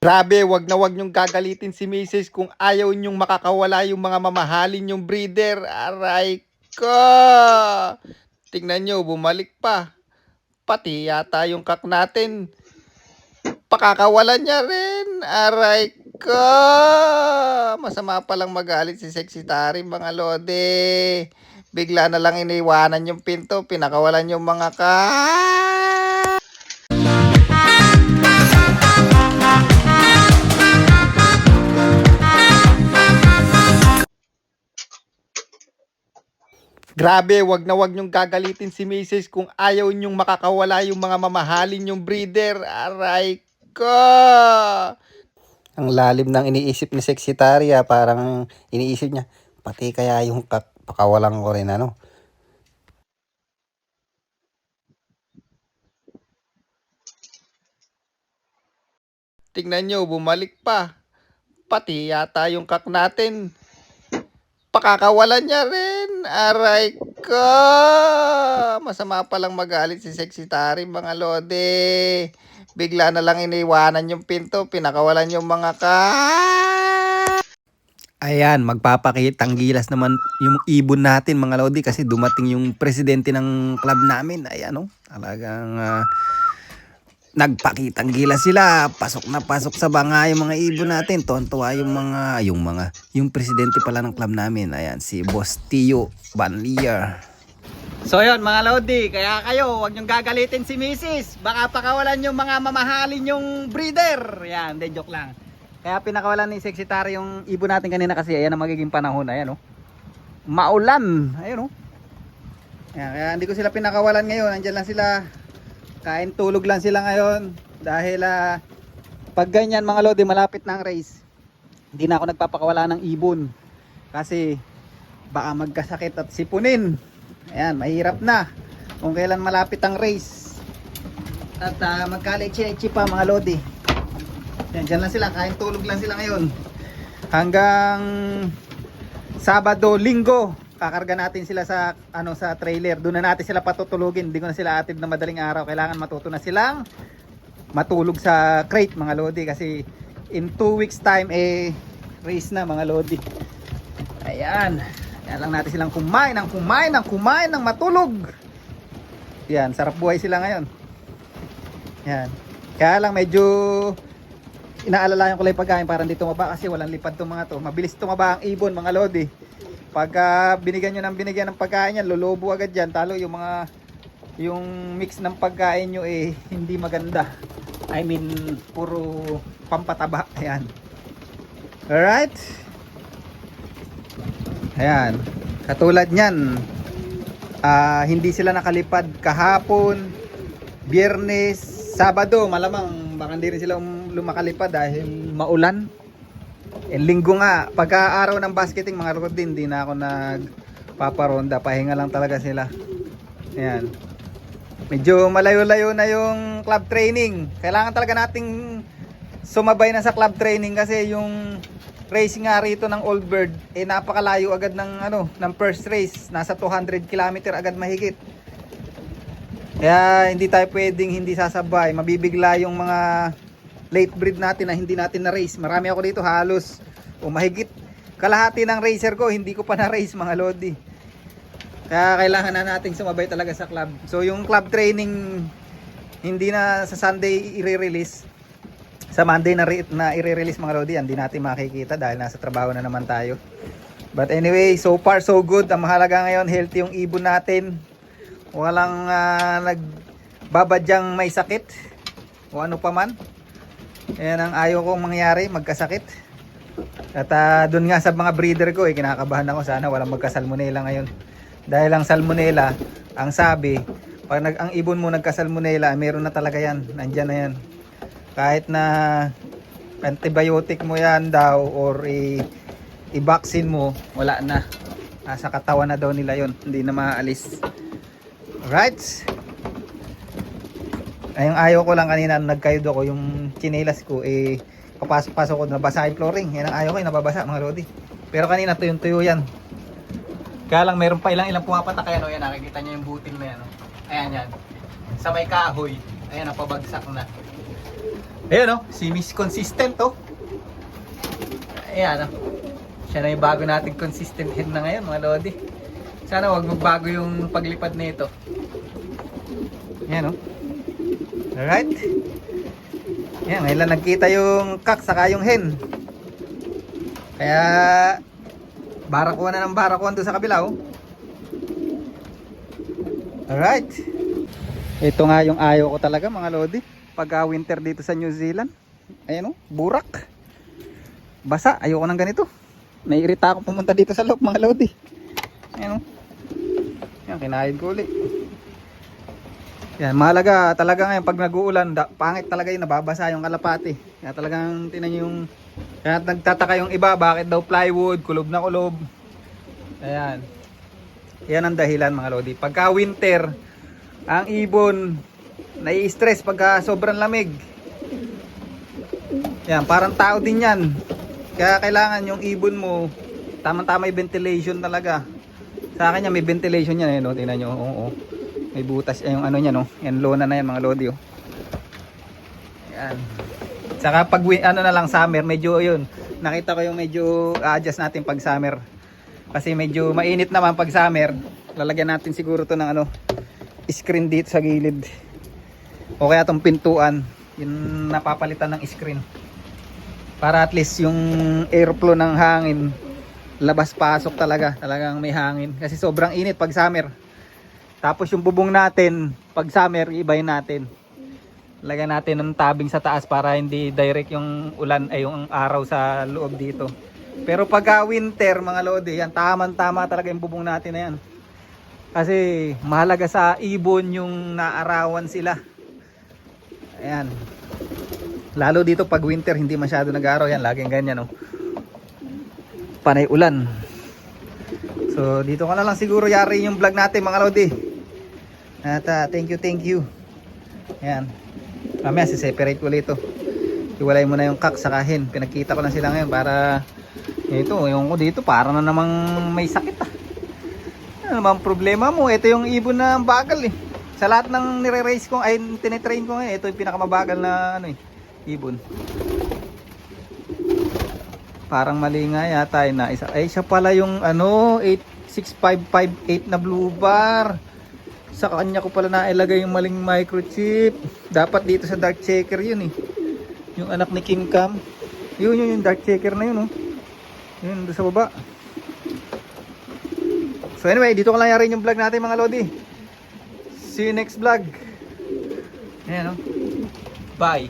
Grabe, wag niyong gagalitin si Mrs. kung ayaw niyong makakawala yung mga mamahalin niyong breeder. Aray ko! Tingnan niyo, bumalik pa. Pati yata yung kak natin, pakakawalan niya rin. Aray ko! Masama palang magalit si Sexy Tari, mga lode. Bigla na lang iniwanan yung pinto, pinakawalan yung mga kak. Grabe, wag niyong gagalitin si Mrs. kung ayaw niyong makakawala yung mga mamahalin yung breeder. Aray ko! Ang lalim ng iniisip ni Seksitaria, parang iniisip niya, pati kaya yung pakawalan ko rin ano. Tingnan nyo, bumalik pa. Pati yata yung kak natin, pakakawalan niya rin. Aray ko! Masama palang magalit si Sexy Tari, mga lode. Bigla na lang iniwanan yung pinto, pinakawalan yung mga Ayan, magpapakitang gilas naman yung ibon natin, mga lodi, kasi dumating yung presidente ng club namin. Ayan, oh, talagang nagpakitang gilas sila. Pasok na pasok sa banga yung mga ibon natin. Tuwan-tuwa yung presidente pala ng club namin. Ayan, si Boss Tio Banlier. So yun, mga lodi, kaya kayo, huwag niyong gagalitin si Mrs. Baka pakawalan yung mga mamahalin yung breeder. Yan, de joke lang. Kaya pinakawalan ni Sexy Tari yung ibon natin kanina kasi ayan ang magiging panahon. Ayan, oh. Maulan. Ayan, oh. Ayan, kaya hindi ko sila pinakawalan ngayon. Andiyan lang sila. Kain tulog lang sila ngayon. Dahil pag ganyan, mga lodi, malapit na ang race, hindi na ako nagpapakawala ng ibon. Kasi baka magkasakit at sipunin. Ayan, mahirap na kung kailan malapit ang race. At magkaleche-leche pa, mga lodi. Yan, dyan lang sila, kain tulog lang sila ngayon. Hanggang Sabado, Linggo, kakarga natin sila sa sa trailer. Doon na natin sila patutulugin. Hindi ko na sila atid na madaling araw. Kailangan matuto na silang matulog sa crate, mga lodi. Kasi in 2 weeks time, race na, mga lodi. Ayan. Kaya lang natin silang kumain ng matulog. Yan, sarap buhay sila ngayon. Yan. Kaya lang medyo inaalalayan ko lang yung pagkain para hindi tumaba kasi walang lipad itong mga to. Mabilis tumaba ang ibon, mga lodi. Pagka binigyan nyo ng pagkain yan, lulubo agad yan. Talo yung mix ng pagkain nyo hindi maganda. I mean, puro pampataba. Ayan. Alright. Ayan. Katulad nyan, hindi sila nakalipad kahapon, Biyernes, Sabado. Malamang baka hindi rin sila lumakalipad dahil maulan. Linggo nga, pagka araw ng basketing, mga lord din, hindi na ako nagpaparonda, pahinga lang talaga sila. Ayan. Medyo malayo-layo na yung club training. Kailangan talaga nating sumabay na sa club training kasi yung race nga rito ng Old Bird napakalayo agad ng first race. Nasa 200 km agad mahigit. Kaya hindi tayo pwedeng hindi sasabay. Mabibigla yung mga late breed natin na hindi natin na race. Marami ako dito, halos mahigit kalahati ng racer ko hindi ko pa na race, mga lodi. Kaya kailangan na nating sumabay talaga sa club. So yung club training hindi na sa Sunday i-release. Sa Monday na i-release, mga lodi. Hindi natin makikita dahil nasa trabaho na naman tayo. But anyway, so far so good. Ang mahalaga ngayon, healthy yung ibon natin. Walang nagbabadyang may sakit o ano pa man. Yan ang ayaw kong mangyari, magkasakit. At doon nga sa mga breeder ko, kinakabahan ako. Sana walang magkasalmonella ngayon. Dahil ang salmonella, ang sabi, pag ang ibon mo nagkasalmonella, meron na talaga yan. Nandyan na yan. Kahit na antibiotic mo yan daw or i-vaccine mo, wala na. Sa katawan na daw nila yon, hindi na maaalis. Alright. Ayong ayaw ko lang kanina nagkayod ako, yung chinelas ko papasok-pasok ko, nabasa yung flooring. Yan ang ayaw ko, nababasa, mga lodi. Pero kanina tuyong-tuyo yan. Kaya lang meron pa ilang pumapatak. Ayan, yan, nakikita nyo yung butil na yan. Ayan yan. Sa may kahoy. Ayan, napabagsak na. Ayan oh, si Miss Consistent oh. Ayan oh. Siya na yung bago nating consistent hen na ngayon mga lodi. Sana wag magbago yung paglipad nito. Ayan oh. Alright. Ayan, ngayon lang nagkita yung kak saka yung hen. Kaya barakuan na ng barakuan doon sa kabila oh. Alright. Ito nga yung ayaw ko talaga mga lodi. Pag winter dito sa New Zealand. Ayan o, burak. Basa, ayoko ng ganito. Naiirita ako pumunta dito sa loob mga lodi. Ayan o. Yan, kinahid ko ulit. Yan, mahalaga talaga ngayon pag nag-uulan, pangit talaga yung nababasa yung kalapati. Kaya talagang tinan yung, kaya nagtataka yung iba, bakit daw plywood, kulob na kulob. Ayan. Yan ang dahilan mga lodi. Pagka winter, ang ibon nai-stress pagka sobrang lamig. Yan, parang tao din yan. Kaya kailangan yung ibon mo tamang-tama yung ventilation talaga. Sa akin yan, may ventilation yan eh, no? Tingnan nyo, oo. May butas, yung ano niya, no? Yan, lona na yan mga lodi, oh. Yan. Saka pag ano na lang summer, medyo yun. Nakita ko yung medyo adjust natin pag summer. Kasi medyo mainit naman pag summer. Lalagyan natin siguro to ng ano, screen dito sa gilid. O kaya tong pintuan, yung napapalitan ng screen. Para at least yung airflow ng hangin labas-pasok talaga. Talagang may hangin. Kasi sobrang init pag summer. Tapos yung bubong natin, pag summer, ibahin natin. Lagyan natin ng tabing sa taas para hindi direct yung ulan ay yung araw sa loob dito. Pero pagka winter mga lodi, yan tama talaga yung bubong natin na yan. Kasi mahalaga sa ibon yung naarawan sila. Ayan. Lalo dito pag winter hindi masyado nag-araw yan, laging ganyan oh. Panay ulan. So dito ka na lang siguro yari yung vlog natin mga lodi. At thank you. Ayan. Mamaya si-separate ko ulit ito. Iwalay mo na yung kak sa kahin. Pinagkita ko na sila ngayon para ito, yung ko dito para na namang may sakit ah. Ano naman problema mo? Ito yung ibon na bagal eh. Sa lahat ng nire-race ko, ay tinitrain ko ngayon, ito yung pinakamabagal na ano eh, ibon. Parang mali nga yata na isa. Ay siya pala yung ano 86558 na blue bar. Sa kanya ko pala nailagay yung maling microchip. Dapat dito sa dark checker yun eh. Yung anak ni Kim Cam. Yun yung dark checker na yun oh. Yun doon sa baba. So anyway, dito ko lang yarin yung vlog natin mga lodi. See you next vlog. Ayan oh. Bye.